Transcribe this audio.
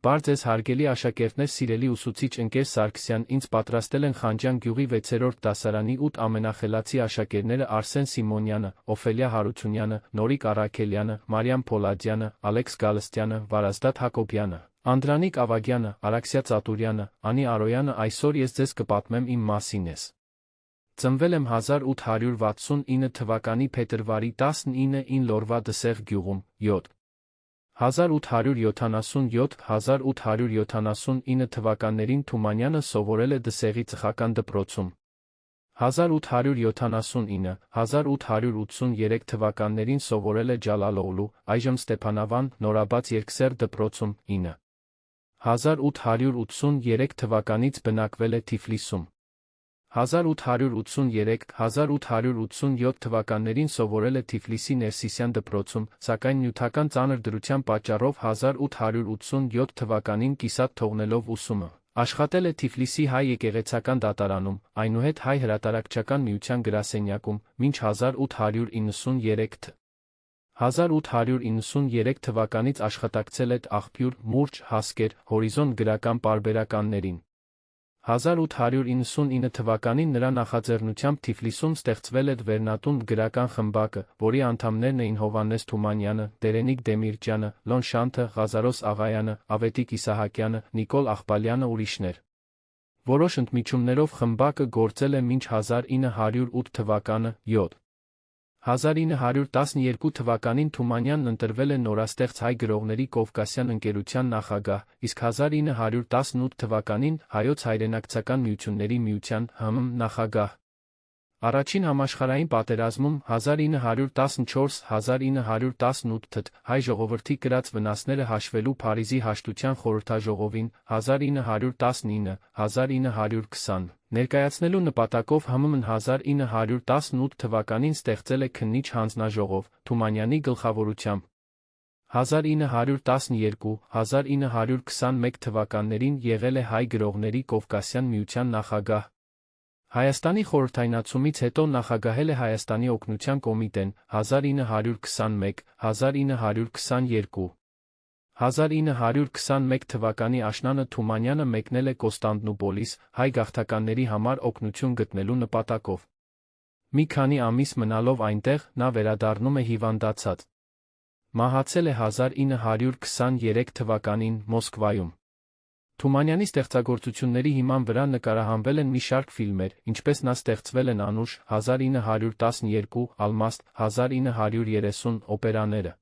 Բարդ ձեզ հարգելի աշակերտներ, սիրելի ուսուցիչ ընկեր Սարգսյան, ինձ պատրաստել են Խանջյան գյուղի 6-րդ դասարանի 8 ամենախելացի աշակերտները Արսեն Սիմոնյանը, Օֆելիա Հարությունյանը, Նորիկ Առաքելյանը, Մարիամ Փոլադյանը, Ալեքս Գալստյանը, Վարազդատ Հակոբյանը, Անդրանիկ Ավագյանը, Արաքսիա Ծատուրյանը, Անի Արոյանը։ Այսօր ես ձեզ կպատմեմ իմ մասին ես։ Ծնվել եմ 1869 թվականի փետրվարի 19-ին Լորվա Դսեղ գյուղում, 1877-1879 թվականներին Թումանյանը սովորել է Դսեղի ծխական դպրոցում։ 1879-1883 թվականներին սովորել է Ջալալօղլու, այժմ Ստեփանավան, Նորաբաց երկսեռ դպրոցում, 1883 թվականից բնակվել է Թիֆլիսում։ 1883-1887 թվականներին սովորել է Թիֆլիսի Ներսիսյան դպրոցում, սակայն նյութական ծանր դրության պատճառով 1887 թվականին կիսատ թողնելով ուսումը, աշխատել է Թիֆլիսի հայ եկեղեցական դատարանում, այնուհետ Հայ հրատարակչական միության գրասենյակում, մինչ 1893 1893 թվականից աշխատակցել է Աղբյուր, Մուրջ, Հասկեր, Հորիզոն գրական պարբերականներին։ 1899 թվականին նրա նախաձեռնությամբ Թիֆլիսում ստեղծվել է Վերնատուն գրական խմբակը, որի անդամներն էին Հովհաննես Թումանյանը, Դերենիկ Դեմիրճյանը, Լոն Շանթը, Ղազարոս Աղայանը, Ավետիք Իսահակյանը, Նիկոլ Աղբալյանը, ուրիշներ։ Որոշ ընդմիջումներով խմբակը գործել է մինչ 1908 թվականը, 1912 թվականին Թումանյանն ընտրվել է Նորաստեղծ հայ գրողների Կովկասյան ընկերության նախագահ, իսկ 1918 թվականին Հայոց հայրենակցական միությունների միության ՀՄ նախագահ։ Առաջին համաշխարհային պատերազմում 1914-1918 թ. հայ ժողովրդի կրած վնասները հաշվելու Փարիզի հաշտության խորհրդաժողովին 1919-1920 ներկայացնելու նպատակով ՀՄՄ-ն 1918 թվականին ստեղծել է քննիչ հանձնաժողով, Թումանյանի գլխավորությամբ։ 1912-1921 թվականներին եղել է Հայ գրողների Կովկասյան միության նախագահ։ Հայաստանի խորհրդայնացումից հետո նախագահել է Հայաստանի օգնության կոմիտեն 1921-1922։ 1921 թվականի աշնանը Թումանյանը մեկնել է Կոստանդնուպոլիս, հայ գաղթականների համար օգնություն գտնելու նպատակով։ Մի քանի ամիս մնալով այնտեղ, նա վերադառնում է հիվանդացած։ Մահացել է 1923 թվականին Մոսկվայում։ Թումանյանի ստեղծագործությունների հիման վրա նկարահանվել են մի շարք ֆիլմեր, ինչպես նա ստեղծվել են Անուշ, 1912, Ալմաստ, 1930 օպերաները։